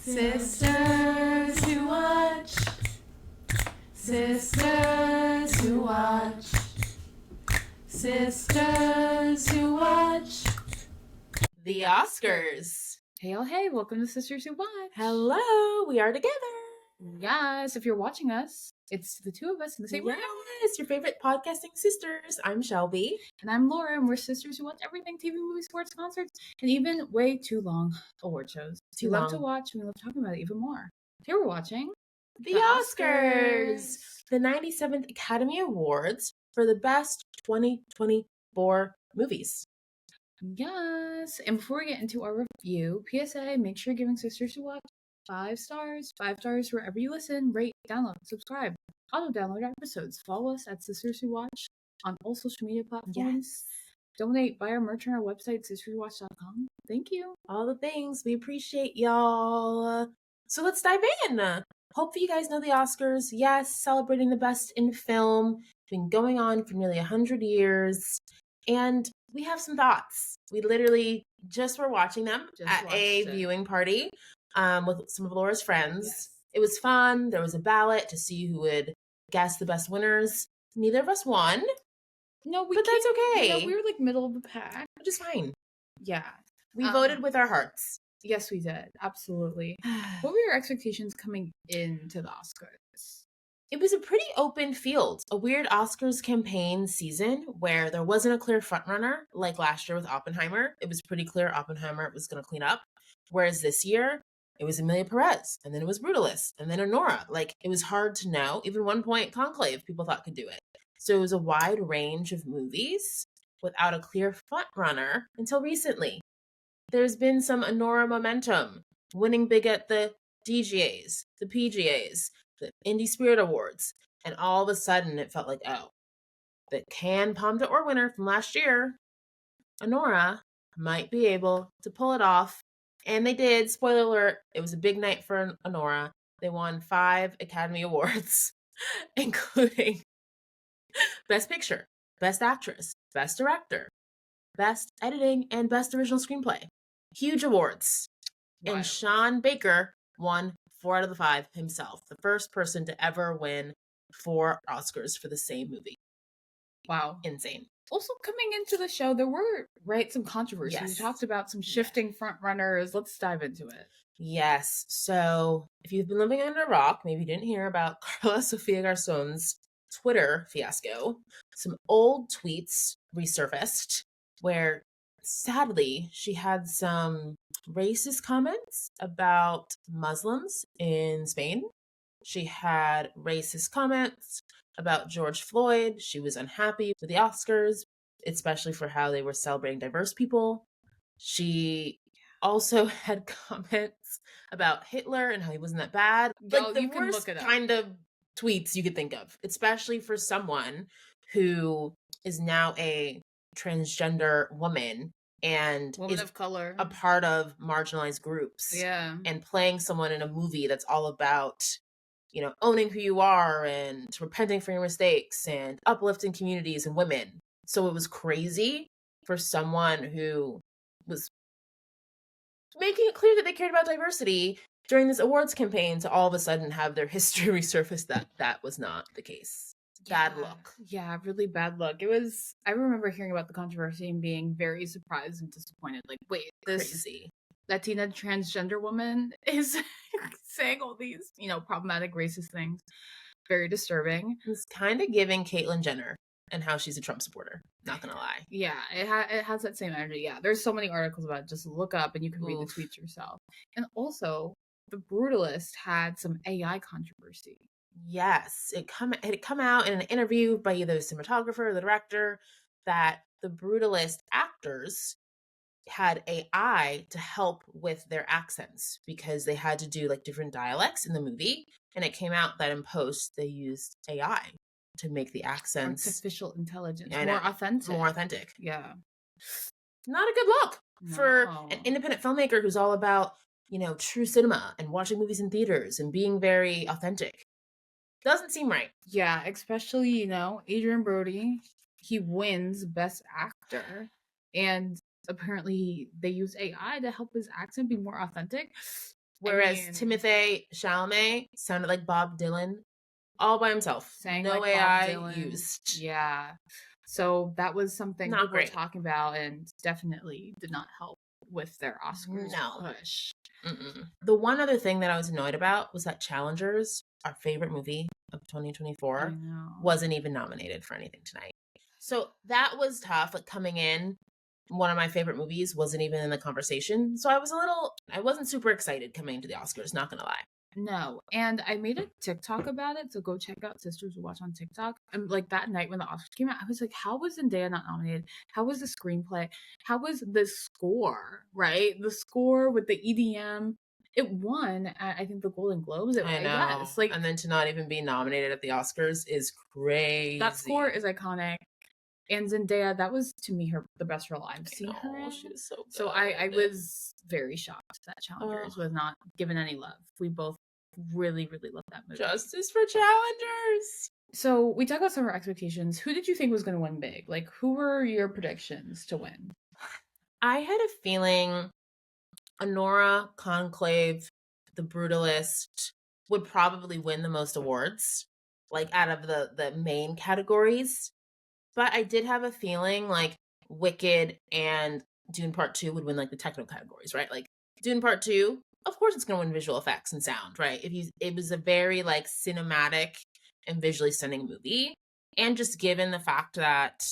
Sisters who watch. Sisters who watch. Sisters who watch. The Oscars. Hey, oh, hey, welcome to Sisters Who Watch. Hello, we are together. Yes, if you're watching us, it's the two of us in the same room. Yes, your favorite podcasting sisters. I'm Shelby. And I'm Laura, and we're sisters who watch everything TV, movies, sports, concerts, and even way too long award shows. We love to watch, and we love talking about it even more. Here we're watching The Oscars. The 97th Academy Awards for the best 2024 movies. Yes. And before we get into our review, PSA, make sure you're giving Sisters Who Watch 5 stars. 5 stars wherever you listen, rate, download, subscribe, auto-download episodes. Follow us at Sisters Who Watch on all social media platforms. Yes. Donate, buy our merch on our website, sisterswhowatch.com. Thank you. All the things. We appreciate y'all. So let's dive in. Hopefully you guys know the Oscars. Yes, celebrating the best in film. It's been going on for nearly 100 years. And we have some thoughts. We literally just were watching them at a viewing party with some of Laura's friends. Yes. It was fun. There was a ballot to see who would guess the best winners. Neither of us won. No, but that's okay. You know, we were like middle of the pack. Which is fine. Yeah. We voted with our hearts. Yes, we did. Absolutely. What were your expectations coming into the Oscars? It was a pretty open field, a weird Oscars campaign season where there wasn't a clear frontrunner like last year with Oppenheimer. It was pretty clear Oppenheimer was going to clean up. Whereas this year, it was Emilia Perez, and then it was Brutalist, and then Anora. Like, it was hard to know. Even one point, Conclave, people thought could do it. So it was a wide range of movies without a clear frontrunner until recently. There's been some Anora momentum, winning big at the DGAs, the PGAs, the Indie Spirit Awards, and all of a sudden it felt like, oh, the Cannes Palme d'Or winner from last year, Anora, might be able to pull it off. And they did. Spoiler alert, it was a big night for Anora. They won 5 Academy Awards, including Best Picture, Best Actress, Best Director, Best Editing, and Best Original Screenplay. Huge awards. Wow. And Sean Baker won 4 out of the 5 himself. The first person to ever win 4 Oscars for the same movie. Wow. Insane. Also, coming into the show, there were, some controversies. Yes. We talked about some shifting front runners. Let's dive into it. Yes. So, if you've been living under a rock, maybe you didn't hear about Carla Sofia Garzon's Twitter fiasco. Some old tweets resurfaced where, sadly, she had some racist comments about Muslims in Spain. She had racist comments about George Floyd. She was unhappy with the Oscars, especially for how they were celebrating diverse people. She also had comments about Hitler and how he wasn't that bad. Like the worst kind of tweets you could think of, especially for someone who is now a transgender woman and woman of color, a part of marginalized groups. Yeah. And playing someone in a movie that's all about, owning who you are and repenting for your mistakes and uplifting communities and women. So it was crazy for someone who was making it clear that they cared about diversity during this awards campaign to all of a sudden have their history resurface that was not the case. Bad luck. Yeah, really bad luck. I remember hearing about the controversy and being very surprised and disappointed. Like, wait, this crazy Latina transgender woman is saying all these, problematic racist things. Very disturbing. It's kind of giving Caitlyn Jenner and how she's a Trump supporter. Not gonna lie. Yeah, it has that same energy. Yeah, there's so many articles about it. Just look up and you can read the tweets yourself. And also, The Brutalist had some AI controversy. Yes, it had come out in an interview by either the cinematographer or the director that the Brutalist actors had AI to help with their accents because they had to do like different dialects in the movie, and it came out that in post they used AI to make the accents artificial intelligence more authentic. Yeah, not a good look for an independent filmmaker who's all about true cinema and watching movies in theaters and being very authentic. Doesn't seem right. Yeah, especially, Adrien Brody, he wins Best Actor, and apparently they use AI to help his accent be more authentic. Whereas Timothée Chalamet sounded like Bob Dylan all by himself. Sang no like AI Bob Dylan. used. Yeah. So that was something Not people were great. talking about and definitely did not help with their Oscars push. Mm-mm. The one other thing that I was annoyed about was that Challengers, our favorite movie of 2024, wasn't even nominated for anything tonight. So that was tough. Like coming in, one of my favorite movies wasn't even in the conversation. So I wasn't super excited coming into the Oscars, not gonna lie. No, and I made a TikTok about it, so go check out Sisters Who Watch on TikTok. And like that night when the Oscars came out, I was like, how was Zendaya not nominated? How was the screenplay? How was the score, right? The score with the EDM. It won at, I think, the Golden Globes. I know. Yes, like, and then to not even be nominated at the Oscars is crazy. That score is iconic. And Zendaya, that was to me the best role I've seen her in. She was so good. So I was very shocked that Challengers was not given any love. We both really, really love that movie. Justice for Challengers. So we talk about summer expectations. Who did you think was going to win big? Like, who were your predictions to win? I had a feeling Anora, Conclave, The Brutalist would probably win the most awards, like out of the main categories. But I did have a feeling like Wicked and Dune Part 2 would win like the technical categories, right? Like Dune Part 2, of course it's going to win visual effects and sound, right? It was a very like cinematic and visually stunning movie. And just given the fact that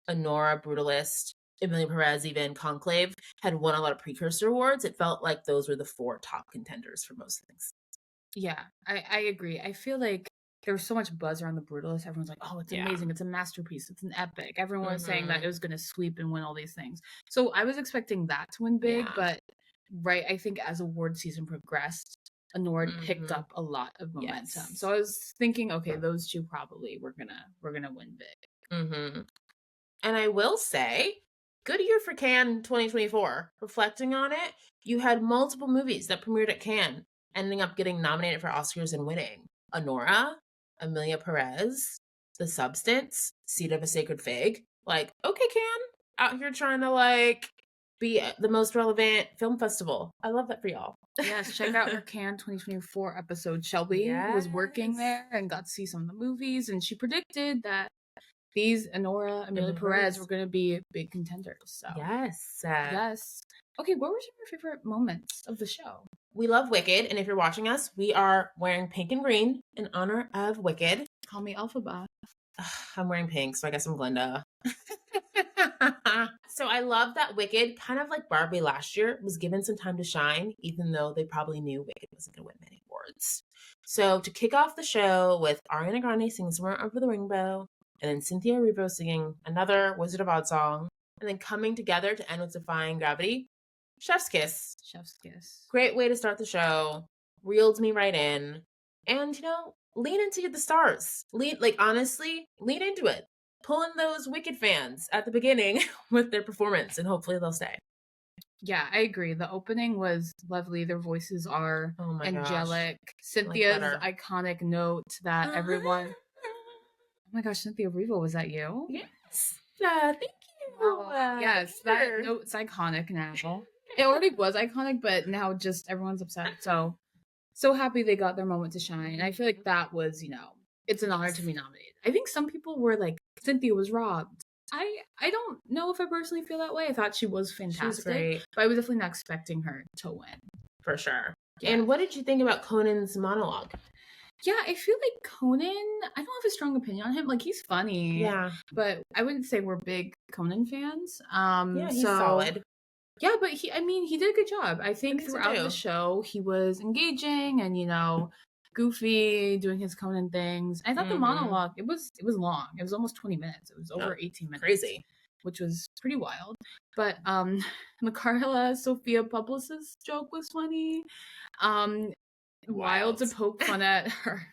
Anora, Brutalist, Emilia Perez, even Conclave had won a lot of precursor awards, it felt like those were the 4 top contenders for most things. Yeah, I agree. I feel like there was so much buzz around The Brutalist. Everyone's like, oh, it's amazing. It's a masterpiece. It's an epic. Everyone was saying that it was going to sweep and win all these things. So I was expecting that to win big, but I think as award season progressed, Anora picked up a lot of momentum. So I was thinking, okay, those two probably we're gonna win big. And I will say, good year for Cannes 2024. Reflecting on it, you had multiple movies that premiered at Cannes ending up getting nominated for Oscars and winning. Anora, Emilia Perez, The Substance, Seed of a Sacred Fig. Like, okay, Cannes, out here trying to like be the most relevant film festival. I love that for y'all. Yes, check out her Cannes 2024 episode. Shelby was working there and got to see some of the movies, and she predicted that these Anora, Emilia Perez were going to be big contenders. So yes. Okay, what were some of your favorite moments of the show? We love Wicked, and if you're watching us, we are wearing pink and green in honor of Wicked. Call me Alphaba. I'm wearing pink, so I guess I'm Glenda. So I love that Wicked, kind of like Barbie last year, was given some time to shine, even though they probably knew Wicked wasn't going to win many awards. So to kick off the show with Ariana Grande singing Somewhere Over the Rainbow, and then Cynthia Erivo singing another Wizard of Oz song, and then coming together to end with Defying Gravity, Chef's Kiss. Chef's Kiss. Great way to start the show. Reeled me right in. And, lean into the stars. Honestly, lean into it. Pull in those Wicked fans at the beginning with their performance, and hopefully they'll stay. Yeah, I agree. The opening was lovely. Their voices are angelic. Gosh. Cynthia's iconic note that everyone... Oh my gosh, Cynthia Erivo, was that you? Yes. Thank you. Yes, that note's iconic now. It already was iconic, but now just everyone's upset. So happy they got their moment to shine. I feel like that was, it's an honor to be nominated. I think some people were like, Cynthia was robbed. I don't know if I personally feel that way. I thought she was fantastic. She was great. But I was definitely not expecting her to win. For sure. Yeah. And what did you think about Conan's monologue? Yeah, I feel like Conan, I don't have a strong opinion on him. Like, he's funny. Yeah. But I wouldn't say we're big Conan fans. He's solid. Yeah, but he did a good job. I think throughout the show, he was engaging and, goofy, doing his Conan things. I thought the monologue, it was long. It was almost 20 minutes. It was over 18 minutes. Crazy. Which was pretty wild. But the Carla Sophia publicist joke was funny. Wild to poke fun at her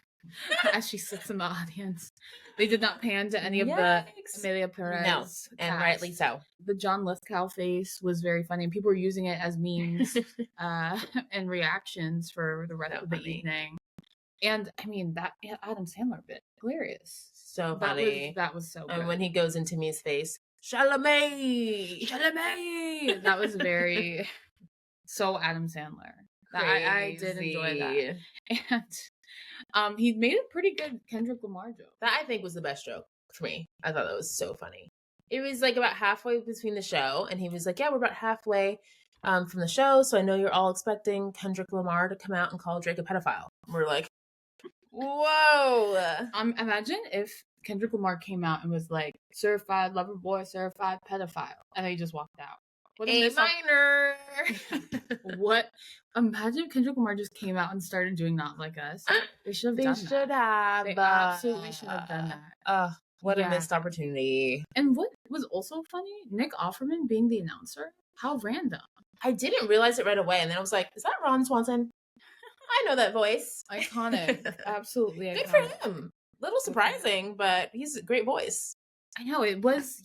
as she sits in the audience. They did not pan to any of the Emilia Perez. No, and rightly so. The John Lithgow face was very funny, and people were using it as memes and reactions for the rest of the evening. And I mean, that Adam Sandler bit, hilarious. So funny. That was so good. And when he goes into Mia's face, Chalamet! That was very so Adam Sandler. I did enjoy that. And he made a pretty good Kendrick Lamar joke. That I think was the best joke for me. I thought that was so funny. It was like about halfway between the show, and he was like, yeah, we're about halfway from the show, so I know you're all expecting Kendrick Lamar to come out and call Drake a pedophile. And we're like, whoa. Imagine if Kendrick Lamar came out and was like, certified lover boy, certified pedophile, and then he just walked out. A minor. What? Imagine if Kendrick Lamar just came out and started doing Not Like Us. They should have done that. They absolutely should have done that. What a missed opportunity. And what was also funny, Nick Offerman being the announcer. How random. I didn't realize it right away, and then I was like, is that Ron Swanson? I know that voice. Iconic. Absolutely iconic. Good for him. Little surprising, but he's a great voice. I know, it was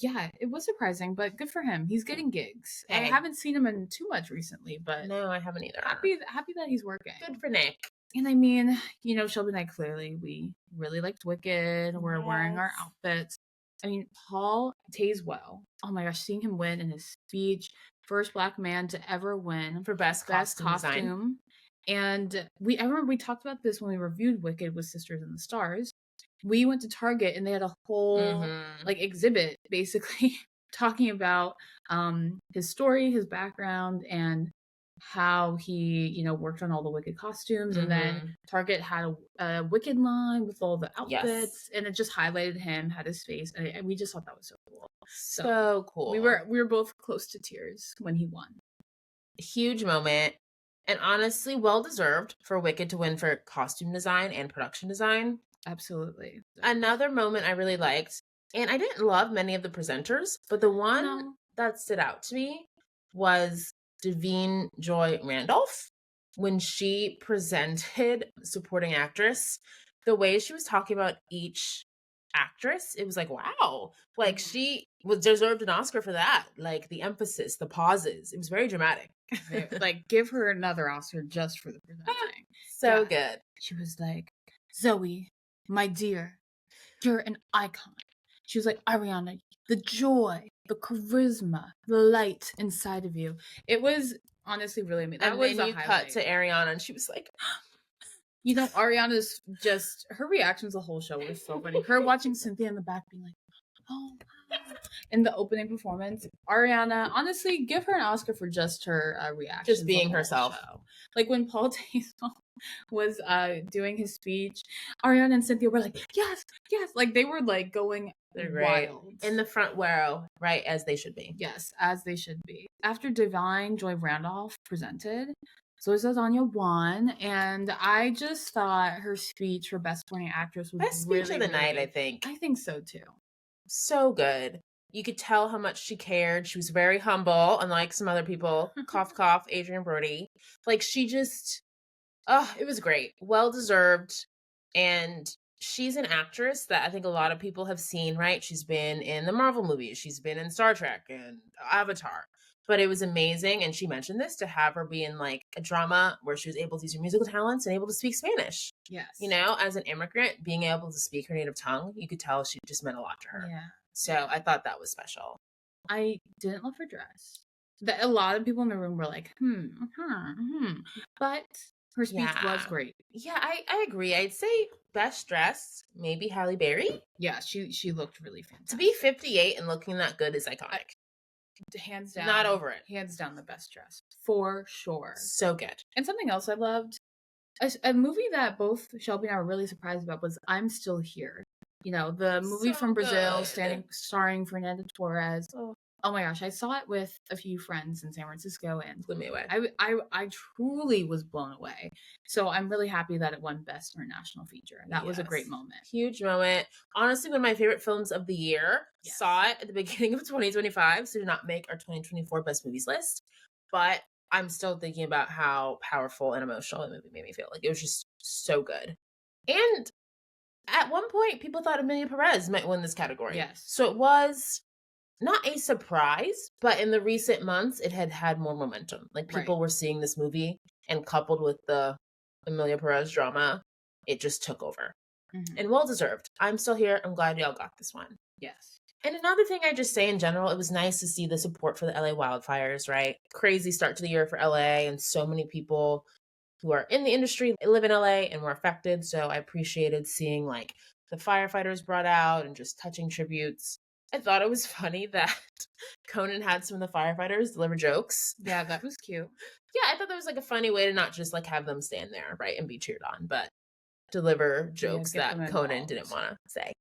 surprising, but good for him. He's getting gigs. Hey. I haven't seen him in too much recently, but no, I haven't either. Happy that he's working. Good for Nick. And I mean, Shelby and I clearly, we really liked Wicked. We're wearing our outfits. I mean, Paul Tazewell. Oh my gosh, seeing him win in his speech, first Black man to ever win for best costume design. And I remember we talked about this when we reviewed Wicked with Sisters in the Stars. We went to Target and they had a whole exhibit basically talking about his story, his background, and how he worked on all the Wicked costumes. And then Target had a Wicked line with all the outfits, and it just highlighted him, had his face, and we just thought that was so cool. So cool. We were both close to tears when he won. Huge moment, and honestly well deserved for Wicked to win for costume design and production design. Absolutely. Another moment I really liked, and I didn't love many of the presenters, but the one that stood out to me was Davine Joy Randolph. When she presented supporting actress, the way she was talking about each actress, it was like, wow, like she was deserved an Oscar for that. Like the emphasis, the pauses, it was very dramatic. Like, give her another Oscar just for the presenting. So good. She was like, Zoe, my dear, you're an icon. She was like, Ariana, the joy, the charisma, the light inside of you. It was honestly really amazing. That was a highlight. Cut to Ariana and she was like, Ariana's just, her reactions the whole show was so funny. Her watching Cynthia in the back being like, oh, wow. In the opening performance, Ariana, honestly, give her an Oscar for just her reaction. Just being herself. Show. Like when Paul Tazewell was doing his speech, Ariana and Cynthia were like, yes, like they were like going wild in the front row, right, as they should be. Yes, as they should be. After Davine Joy Randolph presented, Zoë Saldaña won, and I just thought her speech for Best Supporting Actress was best really, speech of the night. I think so too. So good. You could tell how much she cared. She was very humble, unlike some other people. Cough, cough, Adrien Brody. Like, she just, it was great. Well deserved. And she's an actress that I think a lot of people have seen, right? She's been in the Marvel movies. She's been in Star Trek and Avatar. But it was amazing. And she mentioned this, to have her be in like a drama where she was able to use her musical talents and able to speak Spanish. Yes. As an immigrant, being able to speak her native tongue, you could tell she just meant a lot to her. Yeah. So I thought that was special. I didn't love her dress. A lot of people in the room were like, But her speech was great. Yeah, I agree. I'd say best dressed, maybe Halle Berry. Yeah, she looked really fantastic. To be 58 and looking that good is iconic. Hands down. Not over it. Hands down the best dress. For sure. So good. And something else I loved, a movie that both Shelby and I were really surprised about was I'm Still Here. The movie from Brazil, starring Fernanda Torres. Oh my gosh, I saw it with a few friends in San Francisco and blew me away. I truly was blown away. So I'm really happy that it won Best International Feature. That was a great moment. Huge moment. Honestly, one of my favorite films of the year. Yes. Saw it at the beginning of 2025, so did not make our 2024 Best Movies list. But I'm still thinking about how powerful and emotional the movie made me feel. Like, it was just so good. And at one point, people thought Emilia Perez might win this category. Yes. So it was not a surprise, but in the recent months, it had more momentum. Like, people were seeing this movie, and coupled with the Emilia Perez drama, it just took over. Mm-hmm. And well deserved. I'm Still Here. I'm glad y'all got this one. Yes. And another thing I just say in general, it was nice to see the support for the LA wildfires, right? Crazy start to the year for LA, and so many people who are in the industry, live in LA, and were affected. So I appreciated seeing like the firefighters brought out and just touching tributes. I thought it was funny that Conan had some of the firefighters deliver jokes. Yeah, that was cute. Yeah, I thought that was like a funny way to not just like have them stand there, right, and be cheered on, but deliver jokes get that them Conan involved. didn't want to say.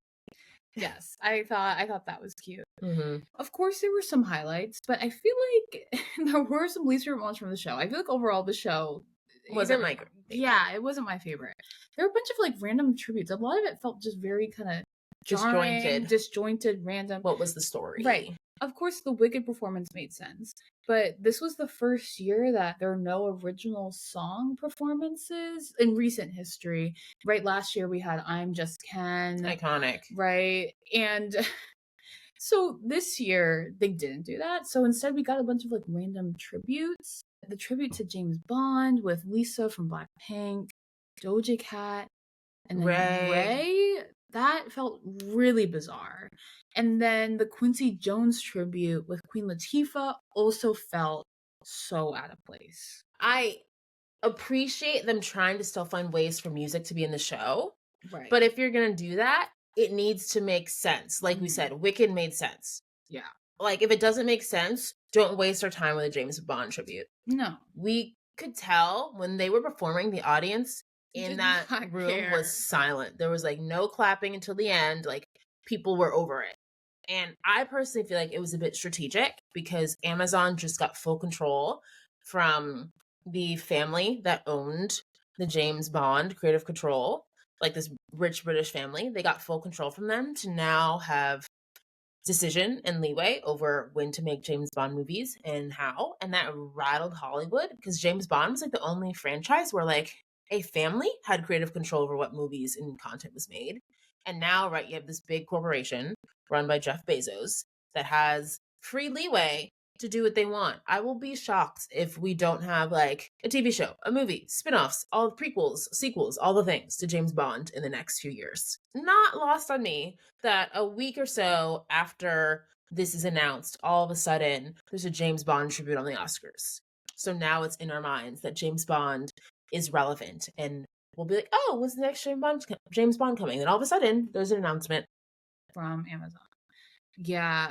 Yes, I thought that was cute. Mm-hmm. Of course, there were some highlights, but I feel like there were some least favorite moments from the show. I feel like overall the show Wasn't my favorite. Yeah, it wasn't my favorite. There were a bunch of like random tributes. A lot of it felt just very kind of disjointed, random. What was the story? Right. Of course, the Wicked performance made sense, but this was the first year that there are no original song performances in recent history. Right, last year we had I'm Just Ken. Iconic. Right, and so this year they didn't do that. So instead we got a bunch of like random tributes. The tribute to James Bond with Lisa from Blackpink, Doja Cat, and then Ray. That felt really bizarre. And then the Quincy Jones tribute with Queen Latifah also felt so out of place. I appreciate them trying to still find ways for music to be in the show. Right. But if you're going to do that, it needs to make sense. Like we said, Wicked made sense. Yeah. Like if it doesn't make sense, don't waste our time with a James Bond tribute. No. We could tell when they were performing, the audience in that room was silent. There was like no clapping until the end. Like people were over it. And I personally feel like it was a bit strategic because Amazon just got full control from the family that owned the James Bond creative control, like this rich British family. They got full control from them to now have decision and leeway over when to make James Bond movies and how. And that rattled Hollywood because James Bond was like the only franchise where like a family had creative control over what movies and content was made. And now, right, you have this big corporation run by Jeff Bezos that has free leeway to do what they want. I will be shocked if we don't have like a TV show, a movie, spin-offs, all the prequels, sequels, all the things to James Bond in the next few years. Not lost on me that a week or so after this is announced, all of a sudden there's a James Bond tribute on the Oscars. So now it's in our minds that James Bond is relevant and we'll be like, oh, when's the next James Bond coming? And all of a sudden there's an announcement from Amazon. Yeah,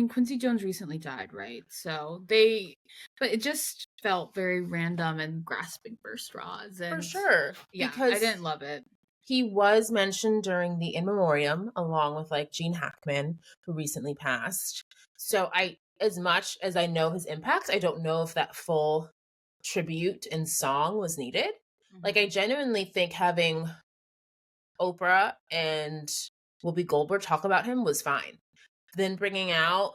Quincy Jones recently died, right? So but it just felt very random and grasping for straws. And for sure. Yeah, because I didn't love it. He was mentioned during the In Memoriam, along with like Gene Hackman, who recently passed. So as much as I know his impact, I don't know if that full tribute and song was needed. Mm-hmm. Like I genuinely think having Oprah and Whoopi Goldberg talk about him was fine. Then bringing out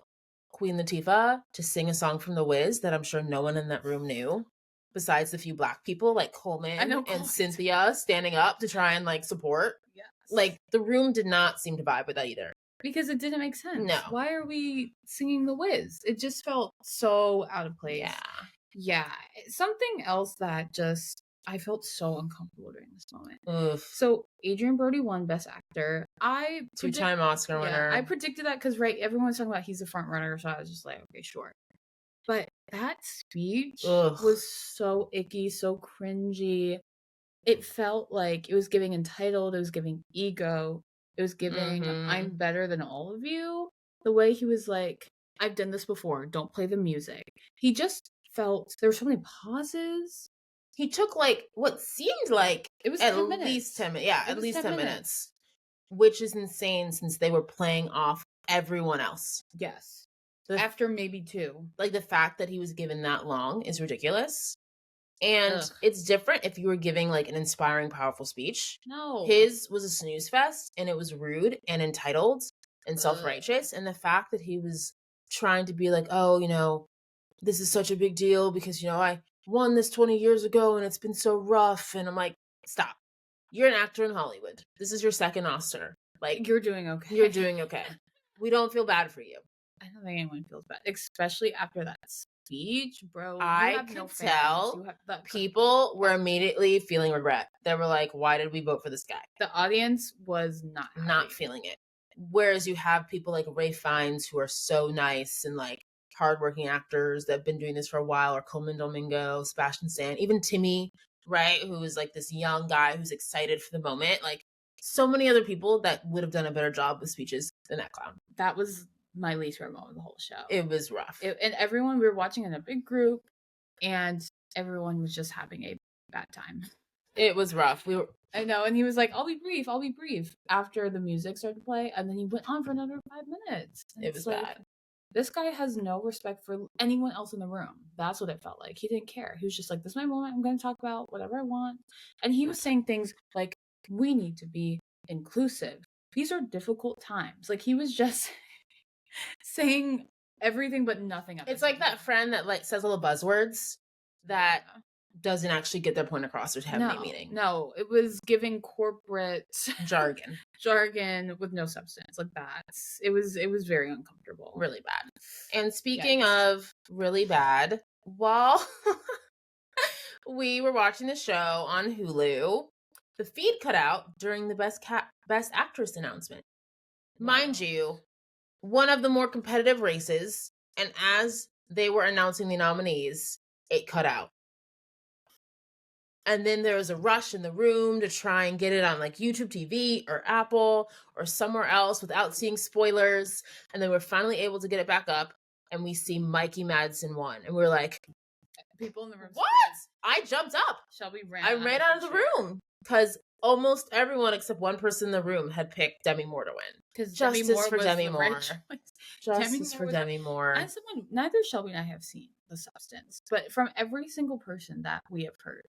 Queen Latifah to sing a song from The Wiz that I'm sure no one in that room knew, besides the few Black people like Coleman and Cynthia standing up to try and like support. Yes. Like the room did not seem to vibe with that either. Because it didn't make sense. No. Why are we singing The Wiz? It just felt so out of place. Yeah. Something else that I felt so uncomfortable during this moment. Oof. So Adrien Brody won Best Actor. Two-time Oscar winner. I predicted that because everyone's talking about he's the front runner, so I was just like, okay, sure. But that speech was so icky, so cringy. It felt like it was giving entitled, it was giving ego, it was giving I'm better than all of you. The way he was like, I've done this before, don't play the music. He just felt, there were so many pauses. He took like what seemed like it was at least 10 minutes. Yeah, at least 10 minutes. Which is insane since they were playing off everyone else. Yes. After maybe 2. Like the fact that he was given that long is ridiculous. And it's different if you were giving like an inspiring, powerful speech. No. His was a snooze fest and it was rude and entitled and self-righteous. And the fact that he was trying to be like, oh, this is such a big deal because, I won this 20 years ago and it's been so rough. And I'm like, stop. You're an actor in Hollywood. This is your second Oscar. Like, you're doing okay. You're doing okay. We don't feel bad for you. I don't think anyone feels bad, especially after that speech, bro. I could tell people were immediately feeling regret. They were like, why did we vote for this guy? The audience was not feeling it. Whereas you have people like Ray Fiennes who are so nice and like hardworking actors that have been doing this for a while, or Coleman Domingo, Sebastian Stan, even Timmy, right? Who is like this young guy who's excited for the moment. Like so many other people that would have done a better job with speeches than that clown. That was my least favorite moment of the whole show. It was rough. And everyone, we were watching in a big group, and everyone was just having a bad time. It was rough. I know, and he was like, I'll be brief, after the music started to play, and then he went on for another 5 minutes. It was like, bad. This guy has no respect for anyone else in the room. That's what it felt like. He didn't care. He was just like, this is my moment. I'm going to talk about whatever I want. And he was saying things like, we need to be inclusive. These are difficult times. Like, he was just saying everything but nothing. It's like that friend that like says all the buzzwords that doesn't actually get their point across or have any meaning. No, it was giving corporate jargon with no substance. Like that. It was very uncomfortable. Really bad. And speaking of really bad, while we were watching the show on Hulu, the feed cut out during the best actress announcement. Mind you, one of the more competitive races, and as they were announcing the nominees, it cut out. And then there was a rush in the room to try and get it on like YouTube TV or Apple or somewhere else without seeing spoilers. And then we're finally able to get it back up, and we see Mikey Madison won. And we're like, people in the room. What? I jumped up. Shelby ran. I ran out of the room because almost everyone except one person in the room had picked Demi Moore to win. Because Justice for Demi Moore. Justice for Demi Moore. As someone, neither Shelby and I have seen The Substance, but from every single person that we have heard,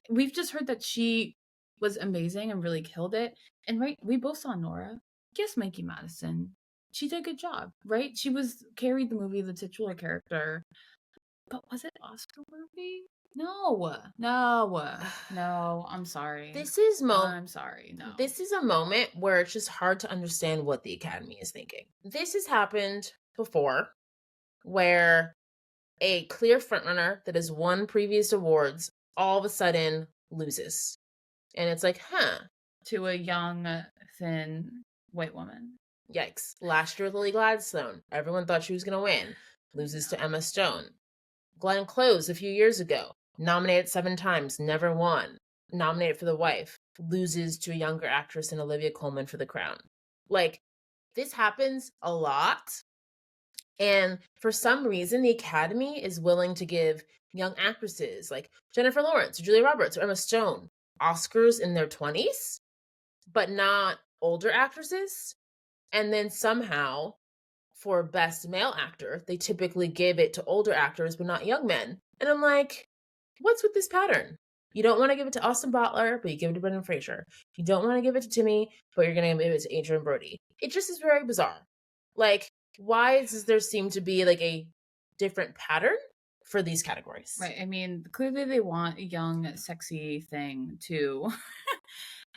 we've just heard that she was amazing and really killed it. And right, we both saw Anora. Yes, Mikey Madison. She did a good job, right? She carried the movie, the titular character. But was it Oscar worthy? No. I'm sorry. I'm sorry. No. This is a moment where it's just hard to understand what the Academy is thinking. This has happened before, where a clear frontrunner that has won previous awards all of a sudden loses. And it's like, to a young, thin, white woman. Yikes. Last year with Lily Gladstone, everyone thought she was going to win. Loses to Emma Stone. Glenn Close a few years ago, nominated 7 times, never won. Nominated for The Wife, loses to a younger actress in Olivia Colman for The Crown. Like, this happens a lot. And for some reason, the Academy is willing to give young actresses like Jennifer Lawrence or Julia Roberts or Emma Stone Oscars in their 20s, but not older actresses. And then somehow, for Best Male Actor, they typically give it to older actors, but not young men. And I'm like, what's with this pattern? You don't want to give it to Austin Butler, but you give it to Brendan Fraser. You don't want to give it to Timmy, but you're going to give it to Adrien Brody. It just is very bizarre. Like, why does there seem to be like a different pattern for these categories? Right. I mean, clearly they want a young, sexy thing to...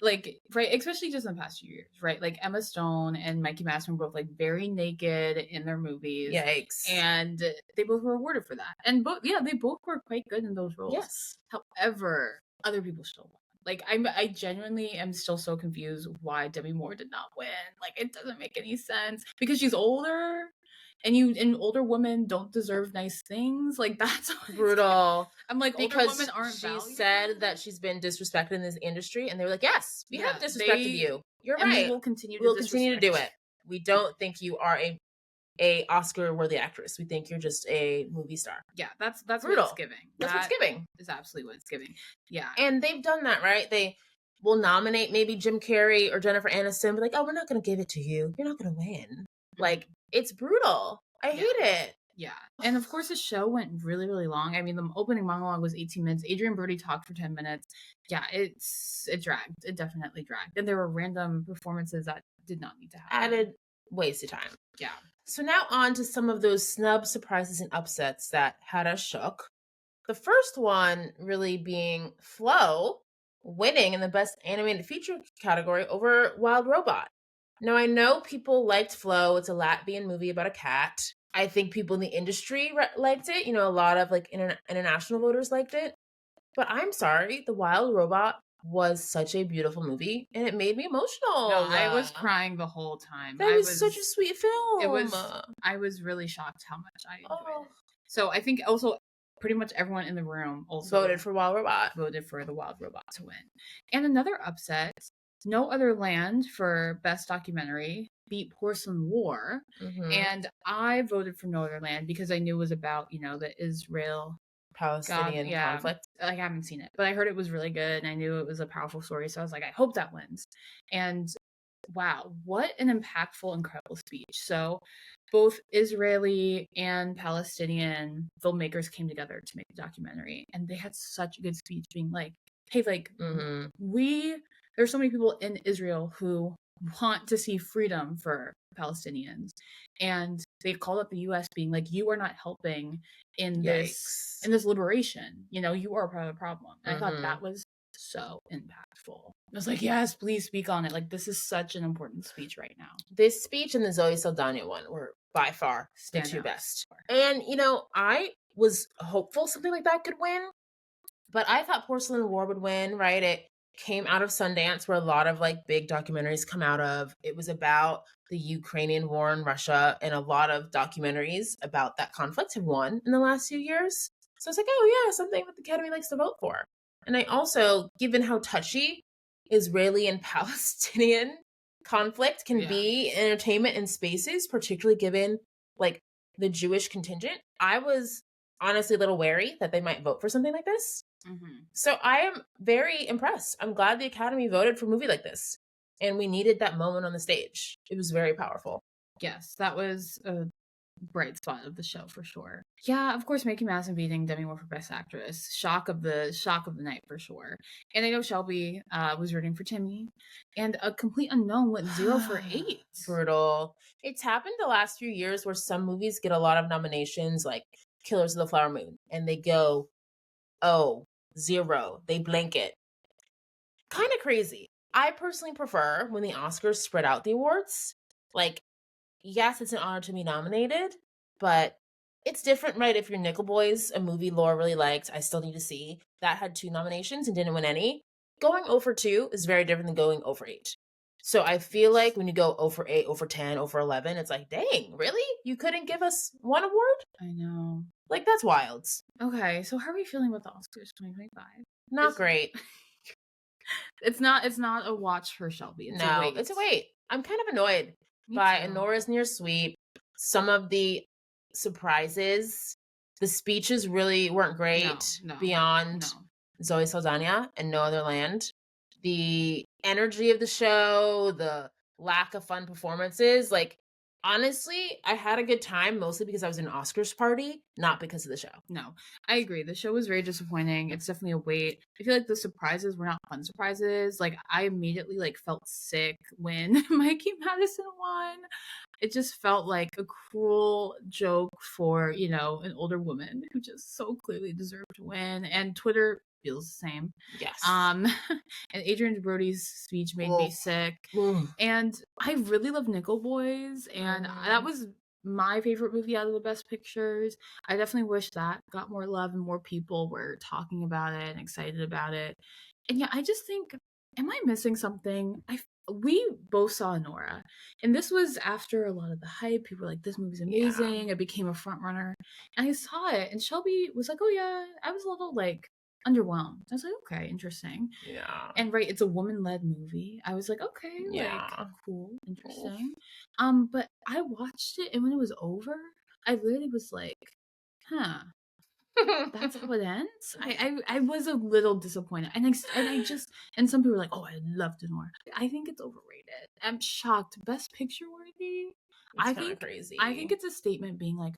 like, right, especially just in the past few years, right? Like Emma Stone and Mikey Madison were both like very naked in their movies. Yikes. And they both were awarded for that. And they both were quite good in those roles. Yes. However, other people still won. Like, I genuinely am still so confused why Demi Moore did not win. Like, it doesn't make any sense. Because she's older. And older women don't deserve nice things. Like, that's brutal. I'm like, older women aren't valued. She said that she's been disrespected in this industry, and they were like, yes, we have disrespected you. You're right. We will continue to do it. We don't think you are a Oscar-worthy actress. We think you're just a movie star. Yeah, that's brutal. What it's giving. That's what's giving. Is absolutely what it's giving. Yeah. And they've done that, right? They will nominate maybe Jim Carrey or Jennifer Aniston, but like, oh, we're not going to give it to you. You're not going to win. Like, it's brutal. I hate it. Yeah. And of course, the show went really, really long. I mean, the opening monologue was 18 minutes. Adrien Brody talked for 10 minutes. Yeah, it dragged. It definitely dragged. And there were random performances that did not need to happen. Added waste of time. Yeah. So now on to some of those snub surprises and upsets that had us shook. The first one really being Flow winning in the Best Animated Feature category over Wild Robot. Now, I know people liked Flow. It's a Latvian movie about a cat. I think people in the industry liked it. You know, a lot of like international voters liked it. But I'm sorry, the Wild Robot was such a beautiful movie, and it made me emotional. No, I was crying the whole time. That was such a sweet film. I was really shocked how much I enjoyed it. Oh. So I think also pretty much everyone in the room also Voted for Wild Robot. voted for the Wild Robot to win. And another upset, No Other Land for Best Documentary beat Porcelain War. Mhm. And I voted for No Other Land because I knew it was about, the Israel Palestinian conflict. Like, I haven't seen it, but I heard it was really good and I knew it was a powerful story. So I was like, I hope that wins. And wow, what an impactful, incredible speech. So both Israeli and Palestinian filmmakers came together to make the documentary, and they had such a good speech being like, hey, like, there's so many people in Israel who want to see freedom for Palestinians, and they called up the US being like, you are not helping in this liberation, you are part of the problem. And I thought that was so impactful. I was like, yes, please speak on it. Like, this is such an important speech right now. This speech and the Zoë Saldaña one were by far the two best. And, I was hopeful something like that could win, but I thought Porcelain War would win, right? It came out of Sundance, where a lot of like big documentaries come out of. It was about the Ukrainian war in Russia, and a lot of documentaries about that conflict have won in the last few years. So it's like, oh yeah, something that the Academy likes to vote for. And I also, given how touchy Israeli and Palestinian conflict can be in entertainment and spaces, particularly given like the Jewish contingent, I was honestly a little wary that they might vote for something like this. So I am very impressed. I'm glad the Academy voted for a movie like this, and we needed that moment on the stage. It was very powerful. Yes, that was a bright spot of the show for sure. Yeah, of course, Mikey Madison beating Demi Moore for Best Actress. Shock of the night for sure. And I know Shelby was rooting for Timmy, and a complete unknown went 0 for 8. Brutal. It's happened the last few years where some movies get a lot of nominations, like Killers of the Flower Moon, and they go, 0. They blanket. Kind of crazy. I personally prefer when the Oscars spread out the awards. Like, yes, it's an honor to be nominated, but it's different, right? If you're Nickel Boys, a movie Laura really liked, I still need to see, that had 2 nominations and didn't win any. Going 0 for 2 is very different than going 0 for 8. So I feel like when you go 0 for 8, 0 for 10, 0 for 11, it's like, dang, really? You couldn't give us one award? I know. Like, that's wild. Okay, so how are we feeling about the Oscars 2025? Not great. It's not a watch for Shelby. It's a wait. It's a wait. I'm kind of annoyed by Anora's near sweep. Some of the surprises, the speeches really weren't great beyond Zoë Saldaña and No Other Land. The energy of the show, the lack of fun performances, like, honestly, I had a good time mostly because I was in an Oscars party, not because of the show. No, I agree. The show was very disappointing. It's definitely a wait. I feel like the surprises were not fun surprises. Like, I immediately felt sick when Mikey Madison won. It just felt like a cruel joke for, an older woman who just so clearly deserved to win. And Twitter feels the same. Yes. And Adrien Brody's speech made me sick. And I really love Nickel Boys, and that was my favorite movie out of the Best Pictures. I definitely wish that got more love and more people were talking about it and excited about it. And yeah, I just think, am I missing something? We both saw Anora, and this was after a lot of the hype. People were like, this movie's amazing. It became a front runner. And I saw it, and Shelby was like, oh yeah, I was a little underwhelmed. I was like, okay, interesting. Yeah. And right, it's a woman-led movie. I was like, okay, cool, interesting. But I watched it, and when it was over, I literally was like, huh, that's how it ends. I was a little disappointed, and some people were like, oh, I loved Anora. I think it's overrated. I'm shocked. Best Picture worthy. I think crazy. I think it's a statement being like,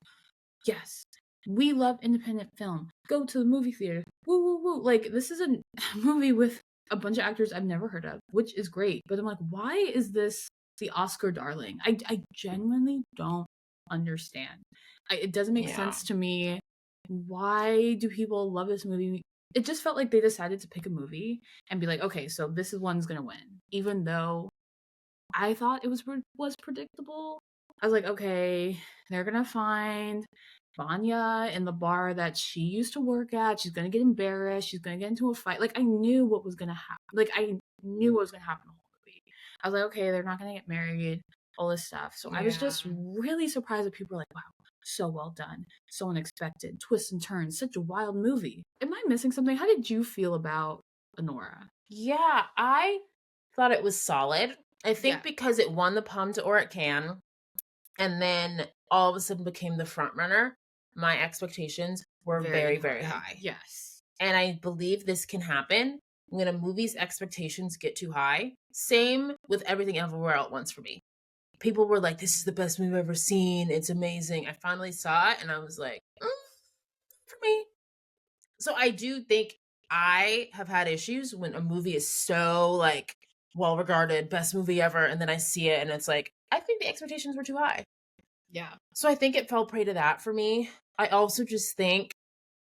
yes, we love independent film. Go to the movie theater. Woo, woo, woo. Like, this is a movie with a bunch of actors I've never heard of, which is great. But I'm like, why is this the Oscar darling? I genuinely don't understand. It doesn't make sense to me. Why do people love this movie? It just felt like they decided to pick a movie and be like, okay, so this is one's going to win. Even though I thought it was predictable. I was like, okay, they're going to find Vanya in the bar that she used to work at. She's gonna get embarrassed. She's gonna get into a fight. Like, I knew what was gonna happen. Like, I knew what was gonna happen the whole movie. I was like, okay, they're not gonna get married, all this stuff. So I was just really surprised that people were like, wow, so well done, so unexpected, twists and turns, such a wild movie. Am I missing something? How did you feel about Anora? Yeah, I thought it was solid. I think because it won the Palme d'Or at Cannes, and then all of a sudden became the front runner, my expectations were very, very high. Yes. And I believe this can happen when a movie's expectations get too high. Same with Everything Everywhere All at Once for me. People were like, this is the best movie I've ever seen. It's amazing. I finally saw it and I was like, for me. So I do think I have had issues when a movie is so like well regarded, best movie ever, and then I see it and it's like, I think the expectations were too high. Yeah. So I think it fell prey to that for me. I also just think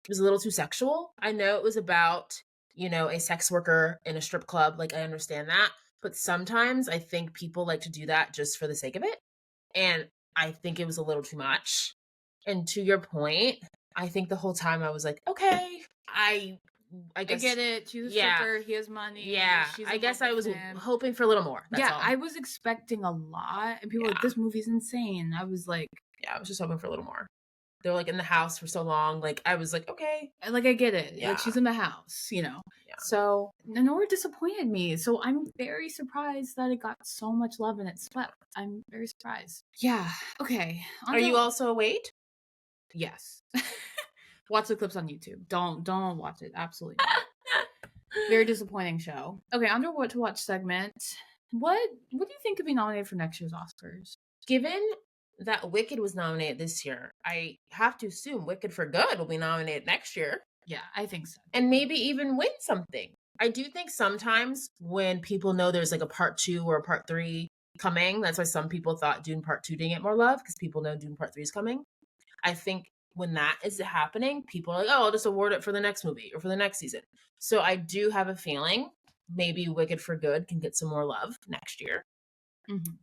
it was a little too sexual. I know it was about, you know, a sex worker in a strip club. Like, I understand that. But sometimes I think people like to do that just for the sake of it. And I think it was a little too much. And to your point, I think the whole time I was like, okay, I guess, I get it. She's a stripper. He has money. Yeah. I guess I was hoping for a little more. That's all. I was expecting a lot. And people were like, this movie's insane. I was like, yeah, I was just hoping for a little more. They were like in the house for so long. Like, I was like, okay. Like, I get it. Yeah. Like, she's in the house, you know. Yeah. So Anora disappointed me. So I'm very surprised that it got so much love and it swept. I'm very surprised. Yeah. Okay. Are you also a wait? Yes. Watch the clips on YouTube. Don't watch it. Absolutely not. Very disappointing show. Okay, on to what to watch segment. What do you think could be nominated for next year's Oscars? Given that Wicked was nominated this year, I have to assume Wicked for Good will be nominated next year. Yeah, I think so. And maybe even win something. I do think sometimes when people know there's like a part 2 or a part 3 coming, that's why some people thought Dune part 2 didn't get more love, because people know Dune part 3 is coming. I think when that is happening, people are like, oh, I'll just award it for the next movie or for the next season. So I do have a feeling maybe Wicked for Good can get some more love next year. Mm-hmm.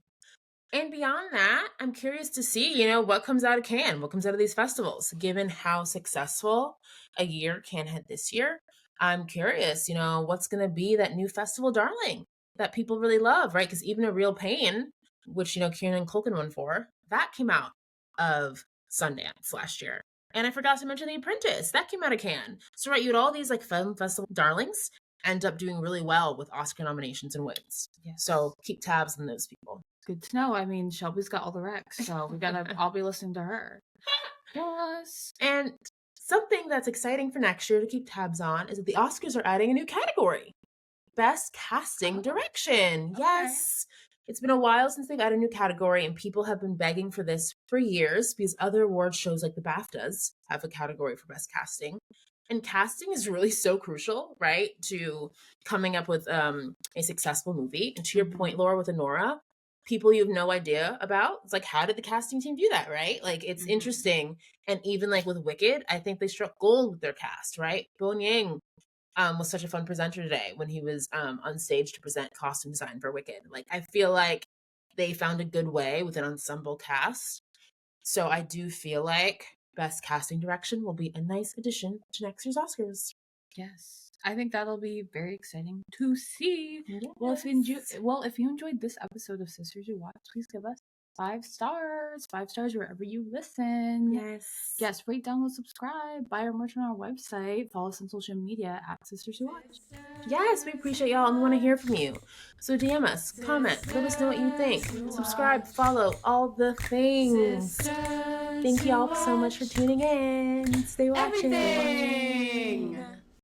And beyond that, I'm curious to see, you know, what comes out of Cannes, what comes out of these festivals. Given how successful a year Cannes had this year, I'm curious, you know, what's going to be that new festival darling that people really love, right? Because even A Real Pain, which, you know, Kieran Culkin won for, that came out of Sundance last year. And I forgot to mention The Apprentice. That came out of Cannes. So, right, you had all these like film festival darlings end up doing really well with Oscar nominations and wins. Yes. So keep tabs on those people. Good to know. I mean, Shelby's got all the recs, so we gotta all be listening to her. Yes. And something that's exciting for next year to keep tabs on is that the Oscars are adding a new category. Best Casting Direction. Okay. Yes. It's been a while since they've added a new category, and people have been begging for this for years because other award shows like the BAFTAs have a category for Best Casting. And casting is really so crucial, right, to coming up with a successful movie. And to your point, Laura, with Anora, people you have no idea about. It's like, how did the casting team do that, right? Like, it's interesting. And even like with Wicked, I think they struck gold with their cast, right? Bowen Yang was such a fun presenter today when he was on stage to present costume design for Wicked. Like, I feel like they found a good way with an ensemble cast. So I do feel like Best Casting Direction will be a nice addition to next year's Oscars. Yes. I think that'll be very exciting to see. Yes. Well, if you enjoyed this episode of Sisters Who Watch, please give us 5 stars. 5 stars wherever you listen. Yes, rate, download, subscribe, buy our merch on our website, follow us on social media at Sisters Who Watch. Yes, we appreciate y'all and we want to hear from you. So DM us, comment, let us know what you think. Subscribe, follow, all the things. Thank y'all so much for tuning in. Stay watching.